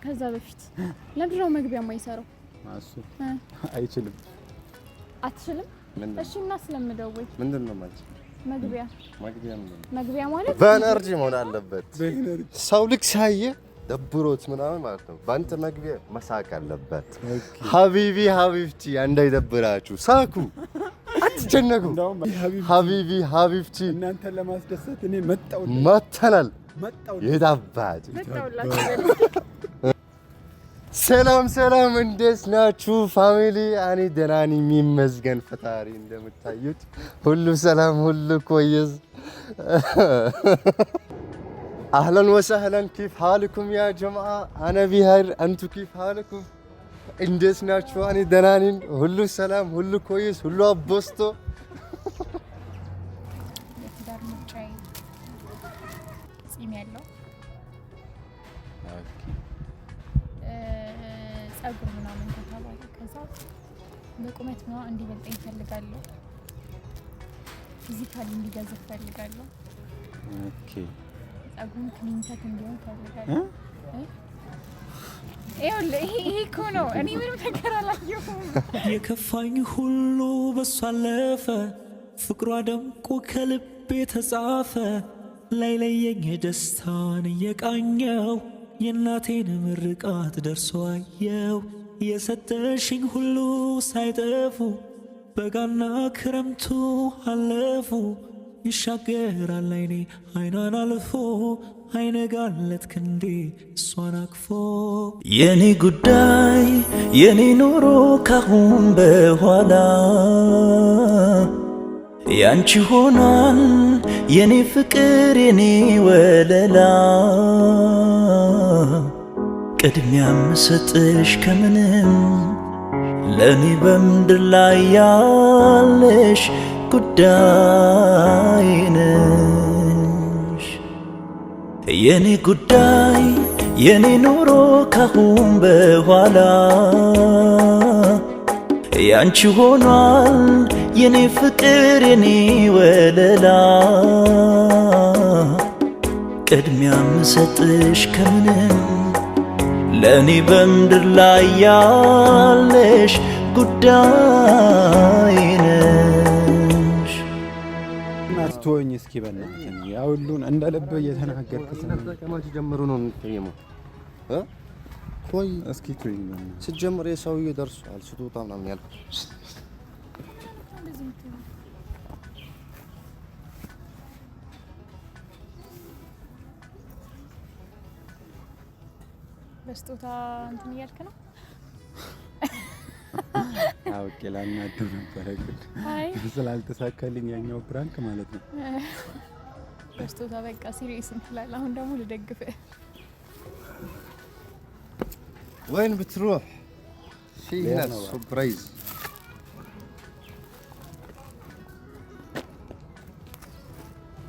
ከዛ በፊት ለምንድነው መግቢያ የማይሰራው? እሱ አይችልም። አትችልም? እሺ እና ስለምደው ወይ ምንድነው ማለት መግቢያ ምንድነው? መግቢያ ማለት በኤነርጂ መሆን አለበት። ሰው ልክ ሳየ ደብሮት ምናምን ማለት ነው። ባንተ መግቢያ መሳቅ አለበት። ሀቢቢ ሀቢብቲ እንዳይደብራችሁ ሳኩ፣ አትጨነቁ። ሀቢቢ ሀቢብቲ እናንተን ለማስደሰት እኔ መጥተናል። የታባጭ ሰላም ሰላም፣ እንዴት ናችሁ ፋሚሊ? እኔ ደህና ነኝ ይመስገን ፈጣሪ። እንደምታዩት ሁሉ ሰላም ሁሉ ኮይስ። አህለን ወሰህለን ኪፍ ሀልኩም ያ ጀማዓ? አነ ቢኸይር አንቱ ኪፍ ሀልኩም? እንዴት ናችሁ? እኔ ደህና ነኝ ሁሉ ሰላም ሁሉ ኮይስ ሁሉ አቦስቶ። ጸጉር ምናምን ከተባለ ከዛ በቁመት ነው እንዲበልጠኝ ፈልጋለሁ። ፊዚካሊ እንዲገዝፍ ፈልጋለሁ። ኦኬ ጸጉሩን ክሊንከት እንዲሆን ፈልጋለሁ። ይሄ እኮ ነው። እኔ ምንም ነገር አላየሁም። የከፋኝ ሁሉ በሷ አለፈ፣ ፍቅሯ ደምቆ ከልቤ ተጻፈ። ላይለየኝ ደስታን እየቃኘው የእናቴን ምርቃት ደርሶ አየው። የሰጠሽኝ ሁሉ ሳይጠፉ በጋና ክረምቱ አለፉ። ይሻገራል አይኔ አይኗን አልፎ አይነጋለት ክንዴ እሷን አቅፎ። የኔ ጉዳይ የኔ ኑሮ ካሁን በኋላ ያንቺ ሆኗል የኔ ፍቅር የኔ ወለላ። ቅድሚያ ምሰጥሽ ከምንም ለኔ በምድር ላይ ያለሽ ጉዳይ ነሽ። የኔ ጉዳይ የኔ ኑሮ ካሁን በኋላ ያንቺ ሆኗል የኔ ፍቅር የኔ ወለላ። ቅድሚያ ምሰጥሽ ከምንም ለኔ በምድር ላይ ያለሽ ጉዳይ ነሽ። ማስተወኝ እስኪ በእናትህ ያ ሁሉን እንደ ልብ እየተናገርክ ከማን ጀምሮ ነው የምትቀየመው? ቆይ እስኪ ትወኝ ሲጀምር የሰውዬ ደርሷል ስጦታ ምናምን ያልኩት በስጦታ እንትን እያልክ ነው? አውቄ ላናደው ነበር ግን ስላልተሳካልኝ ያኛው ፕራንክ ማለት ነው። በስጦታ በቃ ሲሪየስ እንላለን። አሁን ደግሞ ልደግፍ وين بتروح؟ في هنا سربرايز.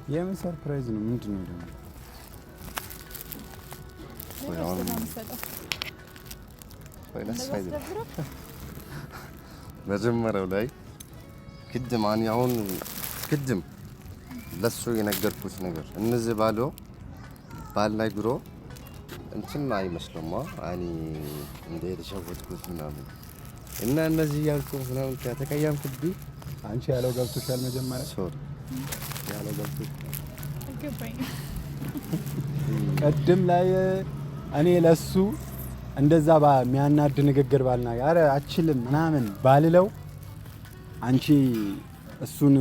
የምን ሰርፕራይዝ ነው? ምንድነው ደግሞ? መጀመሪያው ላይ ቅድም አሁን ቅድም ለሱ የነገርኩት ነገር እነዚህ ባል ላይ ድሮ እንትን አይመስልም አኒ እንደ የተሸወድኩት ምናምን እና እነዚህ ያልኩት ምናምን ከተቀየምኩብኝ አንቺ ያለው ገብቶሻል። መጀመሪያ ሶሪ ያለው ገብቶሻል። ገባኝ። ቀድም ላይ እኔ ለሱ እንደዛ የሚያናድ ንግግር ባልና አረ አችልም ምናምን ባልለው አንቺ እሱን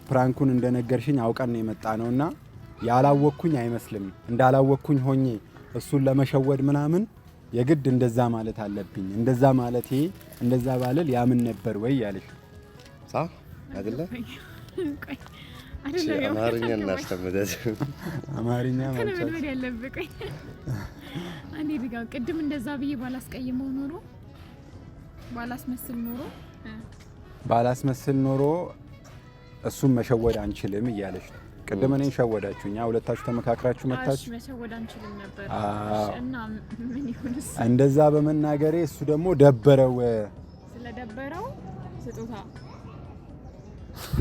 ፕራንኩን እንደነገርሽኝ አውቀን ነው የመጣ ነውና ያላወኩኝ አይመስልም። እንዳላወኩኝ ሆኜ እሱን ለመሸወድ ምናምን የግድ እንደዛ ማለት አለብኝ። እንደዛ ማለቴ እንደዛ ባልል ያምን ነበር ወይ ያለሽ ሳ አይደለ? አማርኛ እናስተምደስ አማርኛ ማለት ነው ያለብቀኝ። አንዴ ድጋው ቅድም እንደዛ ብዬ ባላስቀይመው ኖሮ ባላስመስል ኖሮ እሱን መሸወድ አንችልም እያለሽ ነው። ቅድም እኔን ሸወዳችሁኛ ሁለታችሁ ተመካክራችሁ መጣችሁ። መሸወድ አንችልም ነበር እና ምን ይሁንስ እንደዛ በመናገሬ እሱ ደግሞ ደበረው። ስለደበረው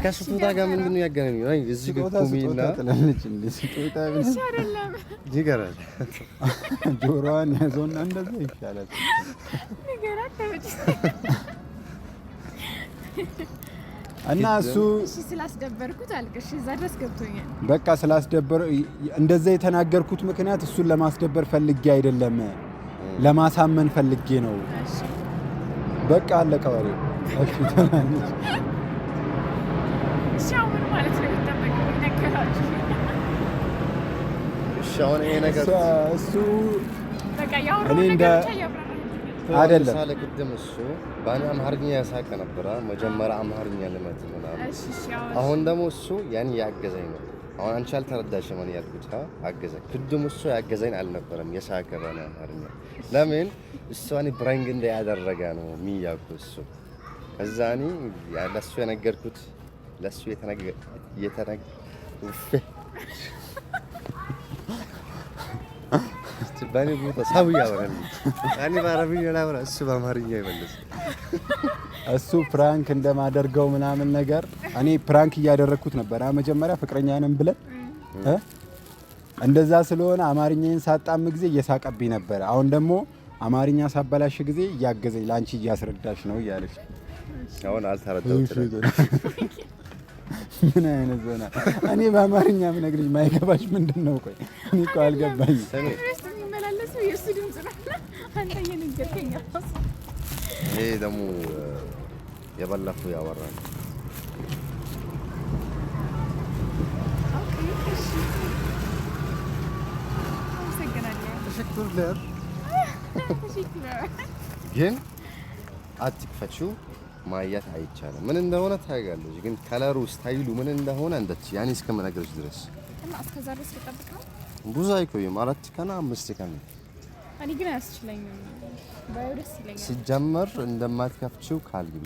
ከስጦታ ጋር ምንድን ነው ያገናኘው? አይ እዚህ ጋር ቁሚና ትላለች እንዴ? ስጦታ ምን አይደለም ይገራል። ጆሮዋን ያዘውና እንደዛ ይሻላል። ንገራት ተበጭ እና እሱ ስላስደበርኩት አልቅሽ እዛ ድረስ ገብቶኛል። በቃ ስላስደበር እንደዛ የተናገርኩት ምክንያት እሱን ለማስደበር ፈልጌ አይደለም፣ ለማሳመን ፈልጌ ነው። እሺ በቃ አለቀ ወሬው። እሺ ተናነች። እሺ አሁን ማለት ነው ተጠበቀው ነገራችሁ። እሺ አሁን ይሄ ነገር እሱ በቃ ያው እኔ እንደ አይደለም ሳለ ቅድም እሱ ባና አማርኛ ያሳቀ ነበር። መጀመሪያ አማርኛ ልመት ምናምን። እሺ አሁን ደግሞ እሱ ያን ያገዘኝ ነው። አሁን አንቺ አልተረዳሽም ማለት ያልኩት አገዘኝ። ቅድም እሱ ያገዘኝ አልነበረም የሳቀ ባና አማርኛ። ለምን እሷን ብራንግ እንደ ያደረገ ነው የሚያውቁ እሱ። ከዛኒ ለሱ የነገርኩት ለሱ ባኒ ቦታ ሰው ያወራል። እኔ በአረብኛ ላወራ እሱ በአማርኛ ይመልስ። እሱ ፕራንክ እንደማደርገው ምናምን ነገር እኔ ፕራንክ እያደረኩት ነበር። መጀመሪያ ፍቅረኛ ነን ብለን እንደዛ ስለሆነ አማርኛዬን ሳጣም ጊዜ እየሳቀብኝ ነበር። አሁን ደግሞ አማርኛ ሳበላሽ ጊዜ እያገዘኝ ላንቺ እያስረዳሽ ነው እያለች አሁን አልተረዳሁትም። ምን አይነት ዞና እኔ በአማርኛ ምነግርሽ ማይገባሽ ምንድነው? ቆይ እኔ እኮ አልገባኝ። የሚመላለሰው የእሱ ድምጽ ነው። አንተ እየነገርከኝ ራሱ ይሄ ደግሞ የባለፈው ያወራን ግን አትክፈችው ማየት አይቻልም። ምን እንደሆነ ታያለሽ፣ ግን ከለሩ ስታይሉ ምን እንደሆነ እንደት ያኔ እስከምነግርሽ ድረስ እና እስከዛ ድረስ ልጠብቀው። ብዙ አይቆይም፣ 4 ቀን 5 ቀን። እኔ ግን አያስችለኝም፣ ባዩ ደስ ይለኛል። ሲጀመር እንደማትከፍቺው ካልግቢ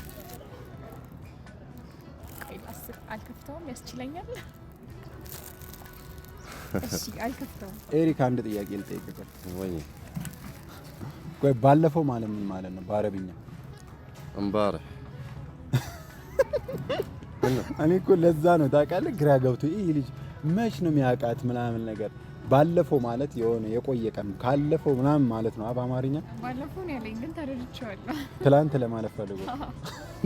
አልከፍተውም፣ ያስችለኛል። እሺ አልከፍተውም። ኤሪክ አንድ ጥያቄ ልጠይቅህ። ወይ ቆይ ባለፈው ማለት ምን ማለት ነው በአረብኛ? እምባረ እኔ እኮ ለዛ ነው ታውቃለህ፣ ግራ ገብቶ ይሄ ልጅ መች ነው የሚያውቃት ምናምን ነገር። ባለፈው ማለት የሆነ የቆየ ቀን ካለፈው ምናምን ማለት ነው። በአማርኛ ባለፈው ነው ያለኝ፣ ግን ተረድቼዋለሁ። ትላንት ለማለት ፈልጎ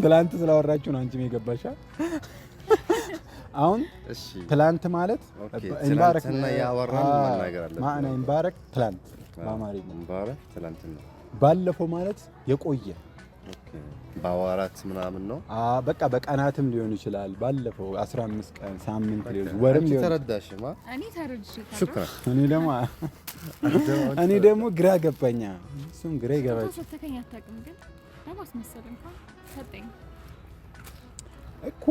ትላንት ስላወራችሁ ነው አንቺም የገባሻ። አሁን እሺ ትላንት ማለት ኢምባረክ እና ያወራን መናገር አለበት። ማዕና ኢምባረክ ትላንት በአማርኛ ኢምባረክ ትላንትና። ባለፈው ማለት የቆየ በአዋራት ምናምን ነው። በቃ በቀናትም ሊሆን ይችላል። ባለፈው 15 ቀን ሳምንት ሊሆን ወርም ሊሆን ተረዳሽማ? እኔ ተረድቼ ሹክራን። እኔ ደግሞ ግራ ገባኛ። እሱም ግራ ይገባል። ሰተከኝ አታውቅም፣ ግን ለማስመሰል እንኳን ሰጠኝ እኮ።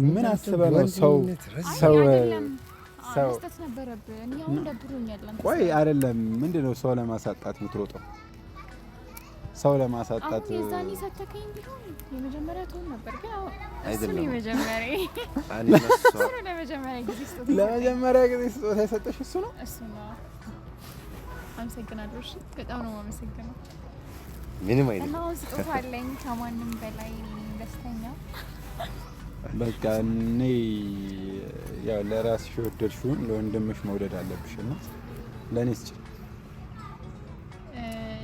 ምን አስበህ ነው ሰው መስጠት ነበረብህ። እኔ አሁን ደብሮኛል። ቆይ አይደለም፣ ምንድነው ሰው ለማሳጣት የምትሮጠው? ሰው ለማሳጣት አሁን የዛኔ ሰተከኝ ቢሆን የመጀመሪያ ትሆን ነበር፣ ግን አሁን አይደለም። ለመጀመሪያ ጊዜ ስጦታ የሰጠሽ እሱ ነው። አመሰግናለሁ። እሺ በጣም ነው የማመሰግነው። ምንም አይደለም። እና አሁን ስጦታ አለኝ ከማንም በላይ ደስተኛ። በቃ እኔ ያው ለራስሽ የወደድሽውን ለወንድምሽ መውደድ አለብሽ እና ለእኔ ስጭ።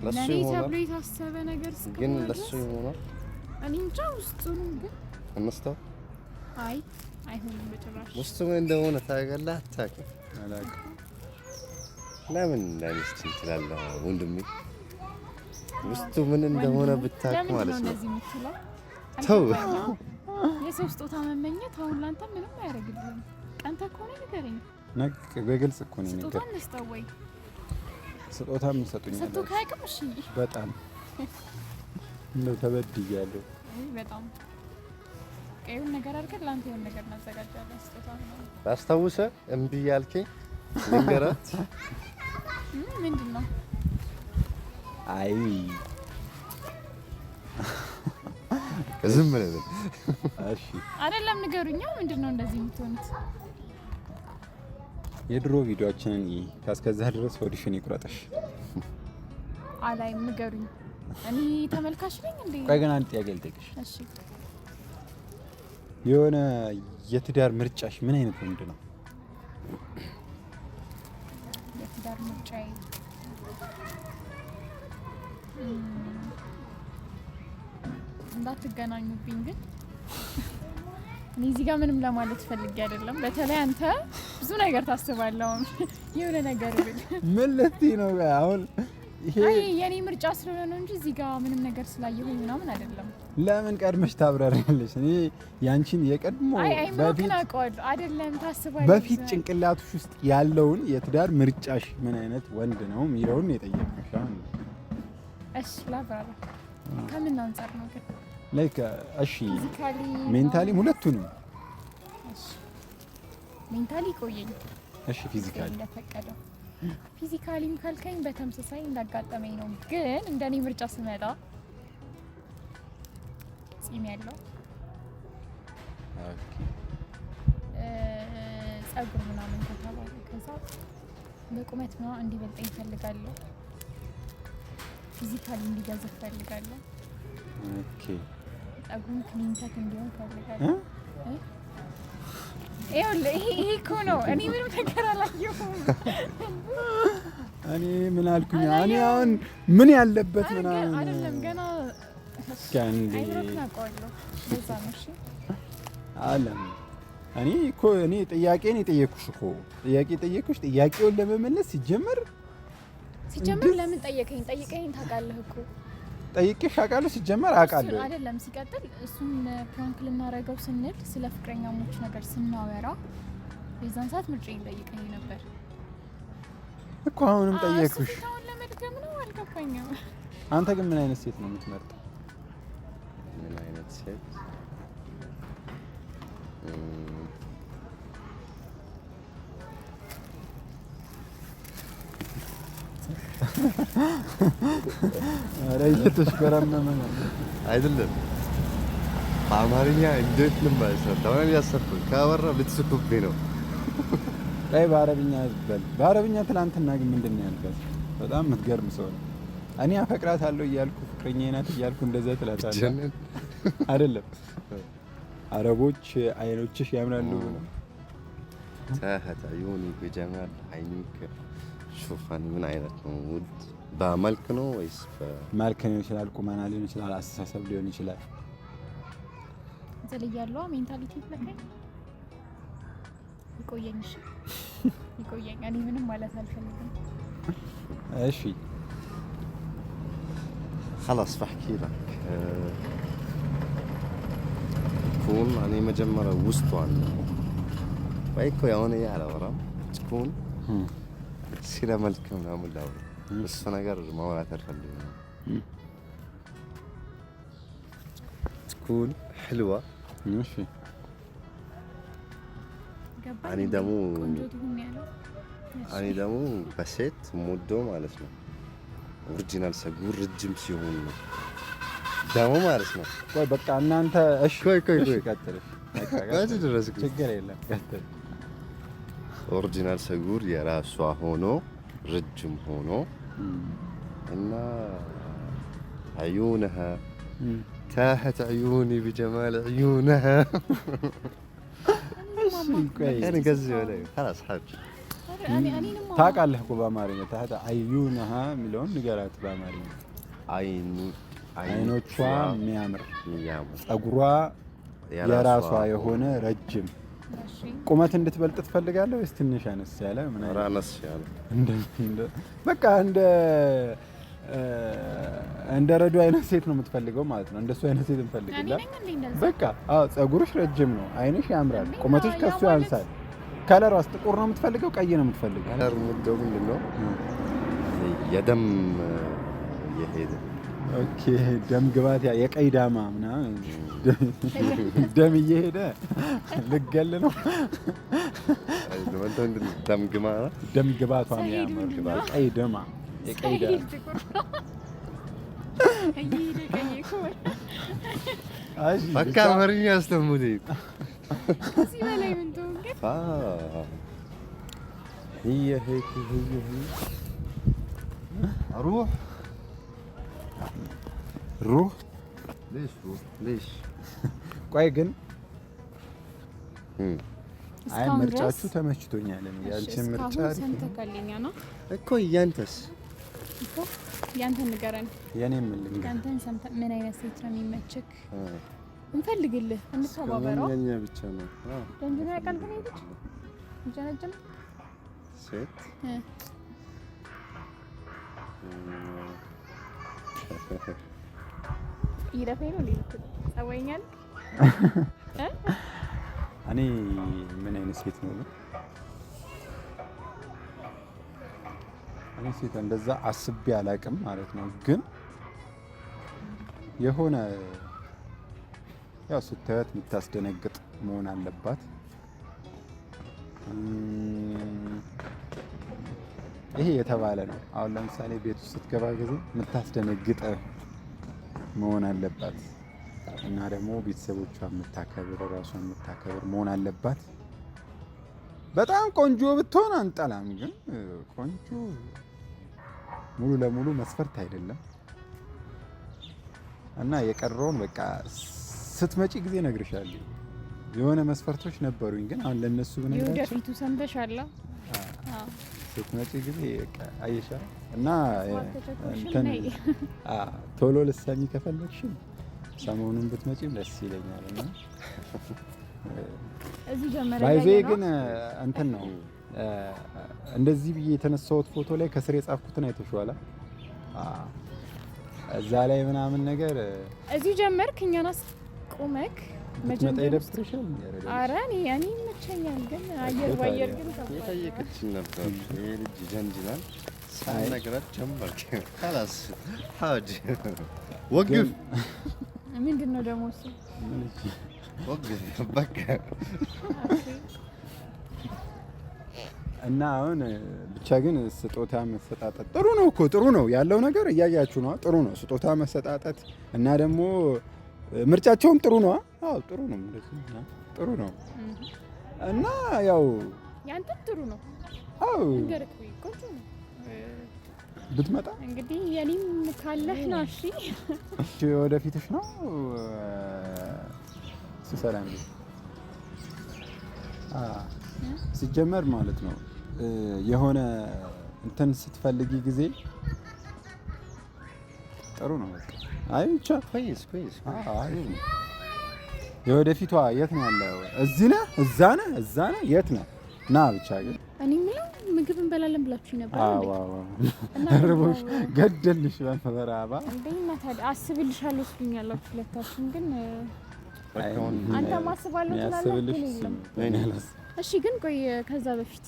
ለኔ ተብሎ የታሰበ ነገር ግን ለሱ ይሆናል። እኔ እንጃ ውስጡን ግን እንስተው። አይ አይሆንም በጭራሽ። ውስጡ ምን እንደሆነ ታውቃለህ? አታውቅም? አላውቅም። ለምን ለሚስት ትላለህ ወንድሜ? ውስጡ ምን እንደሆነ ብታውቅ ማለት ነው። ተው የሰው ስጦታ መመኘት አሁን ላንተ ምንም አያደርግልህም። ቀንተ ከሆነ ንገረኝ። በግልጽ እኮ ነው ስጦታ እንስጠው ወይ ስጦታ የምትሰጡኝ ሰጥቶ ካይቀም። እሺ በጣም እንደው ተበድያለሁ። በጣም ቀዩን ነገር አድርገን ላንተ የሆነ ነገር እናዘጋጃለን። ስጦታ ነው ታስታውሰህ እምቢ ያልከኝ ንገራት። ምንድን ነው? አይ ዝም ብለህ እሺ አይደለም ንገሩኛ። ምንድን ነው እንደዚህ የምትሆኑት? የድሮ ቪዲዮአችንን እስከዛ ድረስ ኦዲሽን ይቁረጥሽ። አላይም፣ ንገሩኝ። እኔ ተመልካች ነኝ እንዴ? ቆይ ግን አንድ ጥያቄ ልጠይቅሽ። እሺ የሆነ የትዳር ምርጫሽ ምን አይነት ወንድ ነው? የትዳር ምርጫዬ እንዳትገናኙብኝ ግን እኔ እዚህ ጋር ምንም ለማለት ፈልጌ አይደለም። በተለይ አንተ ብዙ ነገር ታስባለህ። የሆነ ነገር ብል ምን ልትይ ነው አሁን? ይሄ የኔ ምርጫ ስለሆነ ነው እንጂ እዚህ ጋር ምንም ነገር ስላየሁኝ ምናምን አይደለም። ለምን ቀድመሽ ታብራሪያለሽ? እኔ ያንቺን የቀድሞ በፊት አውቀዋለሁ አይደለም ታስባለህ። በፊት ጭንቅላትሽ ውስጥ ያለውን የትዳር ምርጫሽ ምን አይነት ወንድ ነው የሚለውን የጠየቅሽ አሁን። እሺ ላብራራ። ከምን አንፃር ነው ግን? ላይክ እሺ ሜንታሊ ሁለቱንም። እሺ ሜንታሊ ቆየኝ። እሺ ፊዚካሊ እንደፈቀደው ፊዚካሊም ካልከኝ በተመሳሳይ እንዳጋጠመኝ ነው። ግን እንደኔ ምርጫ ስመጣ ጺም ያለው ጸጉር ምናምን ከተባለ ከዛ በቁመት ነው እንዲበልጠኝ እፈልጋለሁ። ፊዚካሊ እንዲገዝፍ እፈልጋለሁ። ኦኬ ጸጉሩን ክሊንተት እንዲሆን እፈልጋለሁ። ይሄ እኮ ነው። እኔ ምንም ነገር አላየሁም። እኔ ምን አልኩኝ? እኔ አሁን ምን ያለበት ምናምን አይደለም ገና ጋንዴ አለም። እኔ እኮ ጥያቄን የጠየኩሽ እኮ ጥያቄውን ለመመለስ ሲጀመር ለምን ጠየቀኝ ታውቃለህ እኮ ጠይቄሽ አውቃለሁ። ሲጀመር አውቃለሁ አይደለም። ሲቀጥል እሱን ፕራንክ ልናረገው ስንል ስለ ፍቅረኛሞች ነገር ስናወራ የዛን ሰዓት ምርጫዬን ጠይቀኝ ነበር እኮ። አሁንም ጠየቅኩሽ። አሁን ለመድገም ነው አልገባኝም። አንተ ግን ምን አይነት ሴት ነው የምትመርጠው? ምን አይነት ሴት? አረ እየተሽከረመመ ነው አይደለም። በአማርኛ እንዴት ነው የማይሰራው? አሁን ያሰብኩት ካወራ ልትስቁብኝ ነው። ላይ በአረብኛ በል። በአረብኛ ትናንትና ግን ምንድን ነው ያልከው? በጣም የምትገርም ሰው ነው። እኔ አፈቅራታለሁ እያልኩ ፍቅረኛዬ ናት እያልኩ እንደዛ ትላታለህ አይደለም? አረቦች አይኖችሽ ያምራሉ ነው ታህት عيوني بجمال عينيك ሹፋን ምን አይነት ነው? ውድ በመልክ ነው ወይስ በመልክ ሊሆን ይችላል፣ ቁመና ሊሆን ይችላል፣ አስተሳሰብ ሊሆን ይችላል። ዘልያለሁ ሜንታሊቲ ለከኝ ይቆየኝ እኔ ምንም ማለት አልፈልግም። እሺ خلاص بحكي لك تكون أنا مجمرة وسطوان بايكو يا هون يا على ورا تكون سيرة ملك من داول بس أنا قرر ما ولا ترفلي تكون حلوة ماشي أنا دمو بسيت مودو ማለት ነው ኦሪጂናል ሰጉር ረጅም ሲሆን ነው ደሞ ማለት ነው። ቆይ በቃ እናንተ እሺ ቆይ ቀጥል። ባዚ ድረስ ችግር የለም ቀጥል። ኦሪጂናል ሰጉር የራሷ ሆኖ ረጅም ሆኖ እና عيونها تاهت عيوني بجمال عيونها أنا قصدي ولا خلاص حبيبي ታውቃለህ እኮ በአማርኛ ታህት አዩነሃ የሚለውን ንገራት በአማርኛ። አይኖቿ የሚያምር ጸጉሯ የራሷ የሆነ ረጅም ቁመት እንድትበልጥ ትፈልጋለህ ወይስ ትንሽ አነስ ያለ? ምን አይነት አነስ ያለ በቃ እንደ ረዱ አይነት ሴት ነው የምትፈልገው ማለት ነው። እንደሱ አይነት ሴት እንፈልግላት በቃ። አዎ ጸጉርሽ ረጅም ነው፣ አይንሽ ያምራል፣ ቁመትሽ ከሱ ያንሳል። ከለሯስ ጥቁር ነው የምትፈልገው ቀይ ነው የምትፈልገው? ከለር ሙደው ምንድነው የደም የሄደ ኦኬ ደም ግባት የቀይ ዳማ ምናምን ደም እየሄደ ልገል ነው ደም ግባቷ የሚያምር ቀይ ደማ የቀይ ዳማ በቃ አማርኛ አስተምሩኝ። هي هيك اروح روح ليش ቆይ ግን አይ ምርጫችሁ ተመችቶኛል። ያንቺን ምርጫ ሰምተካለኛ ነው እኮ ያንተስ እኮ ያንተን ንገረን። የኔም ምን ልንገር ያንተን ሰምተ ምን አይነት ሴት ነው የሚመችክ? እንፈልግልህ እንተባበረው። የኛ ብቻ ነው ደንጅና ያቃል ግን ይልጭ እንጀነጀነ ሴት ይለፈኝ ነው ሊልክ ጸወኛል እኔ ምን አይነት ሴት ነው? እኔ ሴት እንደዛ አስቤ አላቅም ማለት ነው። ግን የሆነ ያው ስታያት የምታስደነግጥ መሆን አለባት። ይሄ የተባለ ነው። አሁን ለምሳሌ ቤት ውስጥ ስትገባ ጊዜ የምታስደነግጥ መሆን አለባት እና ደግሞ ቤተሰቦቿ የምታከብር ራሷን የምታከብር መሆን አለባት። በጣም ቆንጆ ብትሆን አንጠላም፣ ግን ቆንጆ ሙሉ ለሙሉ መስፈርት አይደለም እና የቀረውን በቃ ስትመጪ ጊዜ እነግርሻለሁ። የሆነ መስፈርቶች ነበሩኝ፣ ግን አሁን ለነሱ ብነግራችሁ የወደፊቱ ሰምተሻል። ስትመጪ ጊዜ አየሻ እና እንትን ቶሎ ልትሰሚ ከፈለግሽም ሰሞኑን ብትመጪም ደስ ይለኛል። እና እዚህ ጀመረ ባይዜ ግን እንትን ነው እንደዚህ ብዬ የተነሳሁት ፎቶ ላይ ከስር የጻፍኩትን አይተሽዋል? እዛ ላይ ምናምን ነገር እዚህ ጀመርክ እኛን አስቆመክ መጀመሪያ ይደብርሻል። ኧረ እኔ ይመቸኛል፣ ግን አየር ባየር ግን የጠየቀችኝ ነበር። ይሄ ልጅ ጀንጅናል ሳይነግራት ጀመርክ። خلاص ሀጅ ወግፍ ምንድን ነው ደግሞ እሱ ወግፍ በቃ እና አሁን ብቻ ግን ስጦታ መሰጣጠት ጥሩ ነው እኮ ጥሩ ነው ያለው ነገር እያያችሁ ነው። ጥሩ ነው ስጦታ መሰጣጠት እና ደግሞ ምርጫቸውም ጥሩ ነው። አዎ ጥሩ ነው እንደዚህ ጥሩ ነው እና ያው ያንተ ጥሩ ነው። አዎ እንገርኩ ቆንጆ ነው ብትመጣ እንግዲህ የኔም ካለህ ነው። እሺ ወደፊትሽ ነው ሰላም ሲጀመር ማለት ነው የሆነ እንትን ስትፈልጊ ጊዜ ጥሩ ነው በቃ አይ ብቻ ኮይስ አይ የወደፊቷ የት ነው ያለው? እዚህ ነህ እዛ ነህ እዛ ነህ የት ነህ? ና ብቻ ግን እኔ ምንም ምግብ እንበላለን ብላችሁ ነበር እንዴ? አዎ እና ርቦሽ ገደልሽ በመራባ እንዴና ታዲያ አስብልሻለሁ ስሉኛላችሁ ሁለታችሁም። ግን አንተ ማስባለሁ ትላለህ። እሺ ግን ቆይ ከዛ በፊት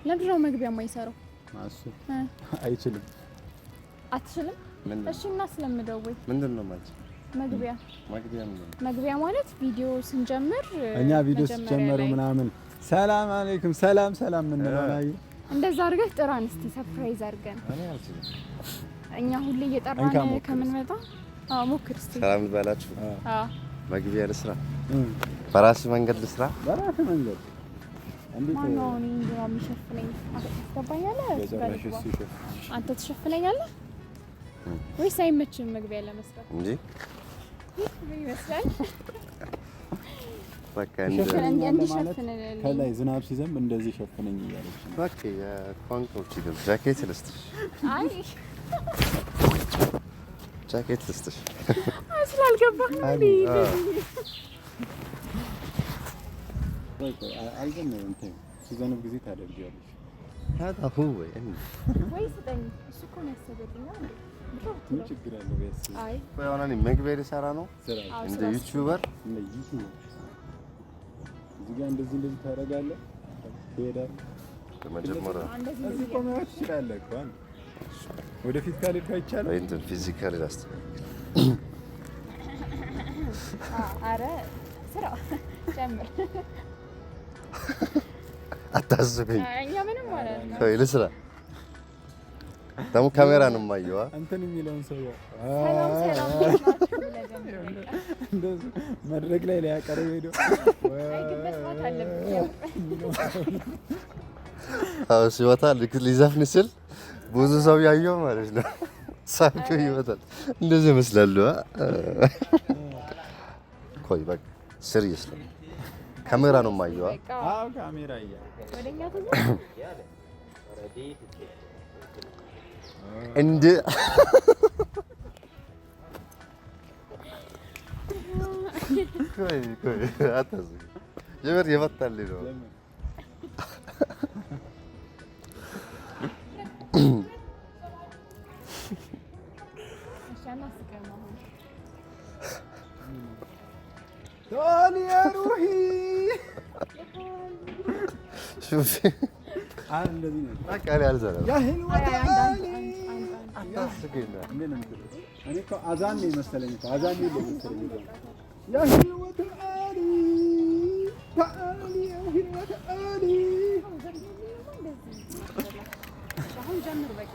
ለምንድን ነው መግቢያ የማይሰራው? ማሱ አይችልም። አትችልም? እሺ እና ስለምደው ወይ ምንድነው ማለት መግቢያ ማለት ቪዲዮ ስንጀምር እኛ ቪዲዮ ስንጀምር ምናምን ሰላም አለይኩም ሰላም ምን ነው ላይ እንደዛ አድርገህ ጥራን እስቲ ሰርፕራይዝ አድርገን እኛ ሁሌ እየጠራን ከምንመጣ ሞክር እስቲ። ሰላም ልበላችሁ። መግቢያ ልስራ በራስ መንገድ ልስራ በራስ መንገድ እንዴት ነው ነው የሚሸፍነኝ? አስገባኛለህ አንተ ትሸፍነኛለህ ወይስ አይመችም መግቢያ ለመስራት እንጂ ምን ይመስላል? በቃ እንዲሸፍነኝ ከላይ ዝናብ ሲዘንብ እንደዚህ ሸፍነኝ እያለች በቃ የኳንኮች ይገብ ጃኬት ልስጥሽ። አይ ጃኬት ልስጥሽ ስላልገባህ ነው አይዘንም እንትን ሲዘንብ ጊዜ ታደርጊያለሽ። هذا هو ወይ ስጠኝ። እሱ እኮ ነው ያሰበልኛል። ምን ችግር አለው? ቢያስ አይ ወያኔ መግቢያ ልሰራ ነው እንደ ዩቲዩበር እዚህ ጋር እንደዚህ ታደርጋለህ። ትሄዳለህ በመጀመሪያ እንደዚህ ቆመህ ትችላለህ እኮ ወደፊት ካልሄድክ አይቻልም። ወይ እንትን ፊዚካሊ ላስት አረ ስራ ጀምር አታስበኝ። እኛ ምንም ማለት ነው ወይ ልስራ ደግሞ ካሜራ ነው የማየው እንትን የሚለውን ሰው ሰላም እንደዚህ መድረክ ላይ ያቀርብ ሄዶ ሲወጣ ሊዘፍን ስል ብዙ ሰው ያየው ማለት ነው። ሳንቾ ይወጣል እንደዚህ ይመስላል። ቆይ በቃ ሲሪየስ ነው ካሜራ ነው የማየው። አዎ ካሜራ እያ ወደኛ ተዘ እንደ ቆይ አታዝ የበር የመጣል ነው ቶኒ ሩሂ ሹፊ እንደዚህ ነው በቃ ያልዘራ ያ ህልወት አታስገኝ እኔ እኮ አዛን ነው መሰለኝ እኮ አዛን ነው መሰለኝ ያ ህልወት አሊ ታሊ ያ ህልወት አሊ አሁን ጀምር በቃ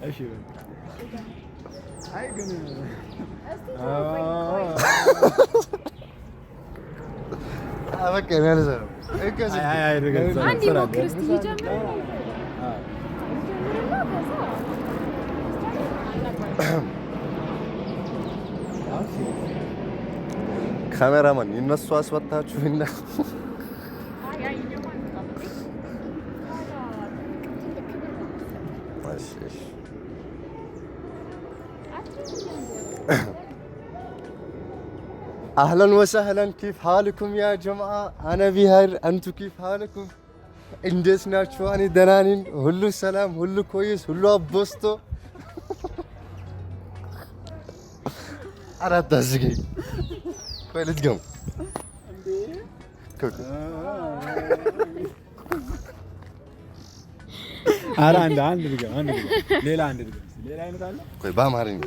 እሺ አይ ግን በቃ ያልዘራ አንዴ ሞክር እስቲ ጀምር ካሜራማን ይነሱ አስወጣችሁና أهلا وسهلا كيف حالكم يا جماعة أنا بهر أنتو كيف حالكم إندس ناتشواني دنانين هلو سلام هلو كويس هلو أبوستو أنا تزغي كوي let's go كوكو ኧረ አንድ ድገም ሌላ አንድ ድገም ሌላ አይነት አለ كوي بامارين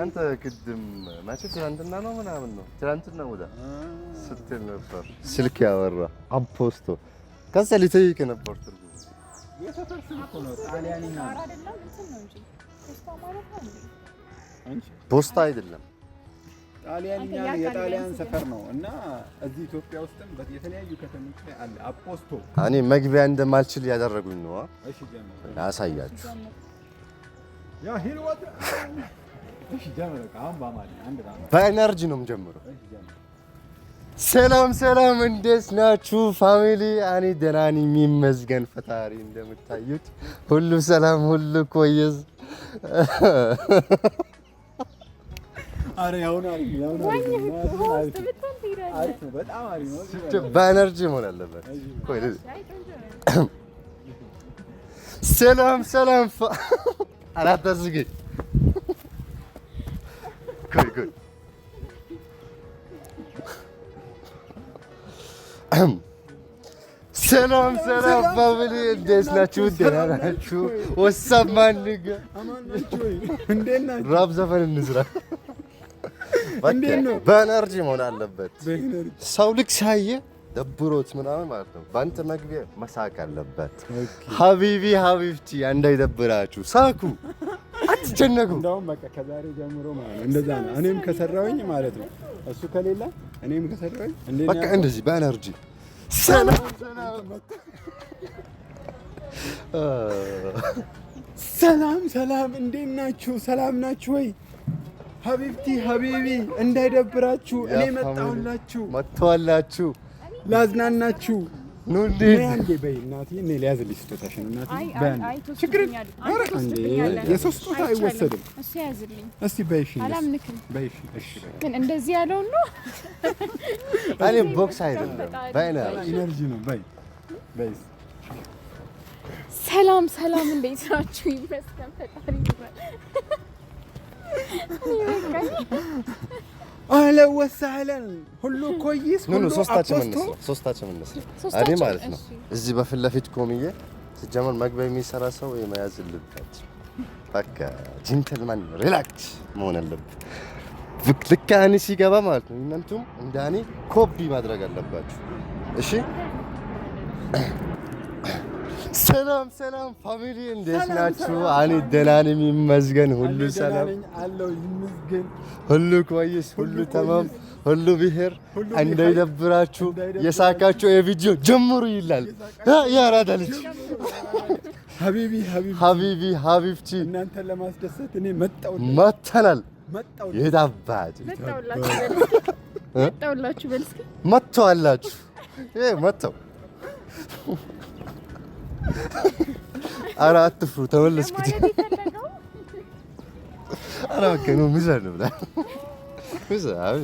አንተ ቅድም ማቼ ትናንትና ነው ምናምን ነው ትናንትና ወዳ ስትል ነበር ስልክ ያወራ አፖስቶ ከዛ ልጠይቅ ነበር ትርጉም የሰፈር ስልክ ነው ጣሊያንኛ አይደለም እንትን ነው እንጂ ፖስታ ማለት ነው እንጂ ፖስታ አይደለም ጣሊያንኛ የጣሊያን ሰፈር ነው እና እዚህ ኢትዮጵያ ውስጥም የተለያዩ ከተሞች ላይ አለ አፖስቶ እኔ መግቢያ እንደማልችል ያደረጉኝ ነው እሺ ጀምር ያሳያችሁ ያ ህልወት እሺ ጀምር አሁን በአማርኛ አንድ በኤነርጂ ነው የምጀምረው ሰላም ሰላም እንዴት ናችሁ ፋሚሊ እኔ ደህና ነኝ ይመስገን ፈጣሪ እንደምታዩት ሁሉ ሰላም ሁሉ ኮየስ አረ ያውና በጣም አሪፍ ነው በኤነርጂ መሆን አለበት ቆይ ሰላም ሰላም አራት አዝጊ ቆይ ሰላም ሰላም ፋሚሊ እንዴት ናችሁ ደህና ናችሁ ወሰብ ማንገ አማን ናችሁ እንዴት ናችሁ ራብ ዘፈን እንዝራ እንዴት ነው በኤነርጂ መሆን አለበት ሰው ልክ ሳየ ደብሮት ምናምን ማለት ነው በአንተ መግቢያ መሳቅ አለበት ሀቢቢ ሀቢብቲ እንዳይደብራችሁ ሳኩ አትጨነቁ እንደውም በቃ ከዛሬ ጀምሮ ማለት እንደዛ ነው እኔም ከሰራውኝ ማለት ነው እሱ ከሌላ እኔም ከሰራውኝ በቃ እንደዚህ በኤነርጂ ሰላም ሰላም ሰላም እንዴት ናችሁ ሰላም ናችሁ ወይ ሀቢብቲ ሀቢቢ እንዳይደብራችሁ እኔ መጣሁላችሁ ላዝናናችሁ ኑ እንዴ አንዴ በይ እናቴ እኔ ሊያዝልሽ ስጦታሽን እናቴ በአንዴ ችግር የሶስት ስጦታ አይወሰድም እሱ ያዝልኝ እስቲ በይሽ አላምንክም በይሽ እሺ ግን እንደዚህ ያለው ነው እኔ ቦክስ አይደለም በኤነርጂ ነው በይ በይ ሰላም ሰላም እንዴት ናችሁ ይመስገን ፈጣሪ ይመስገን አለ ወሰህለን ሁሉ ኮይስ ሁሉ ሶስታችን እንስራ እኔ ማለት ነው እዚህ በፊት ለፊት ቆምዬ ሲጀመር መግቢያ የሚሰራ ሰው የመያዝ ልብት በቃ ጀንትልማን ሪላክስ መሆን አለበት ልክ እኔ ሲገባ ማለት ነው እናንተም እንዳኔ ኮፒ ማድረግ አለባችሁ እሺ ሰላም ሰላም ፋሚሊ እንዴት ናችሁ እኔ ደህና ነኝ ይመስገን ሁሉ ሰላም አለው ይመስገን ሁሉ ኮይስ ሁሉ ተማም ሁሉ ብሄር እንዳይደብራችሁ የሳካችሁ የቪዲዮ ጀምሩ ይላል ያራዳ ልጅ ሀቢቢ ሀቢብቲ እናንተን ለማስደሰት እኔ መተናል። መጣው የታባጭ መጣውላችሁ በል እስኪ መጥተዋላችሁ። መጥተው ኧረ አትፍሩ፣ ተመለስኩት። ኧረ በቃ ነው ሚዘን ብላ ሚዘን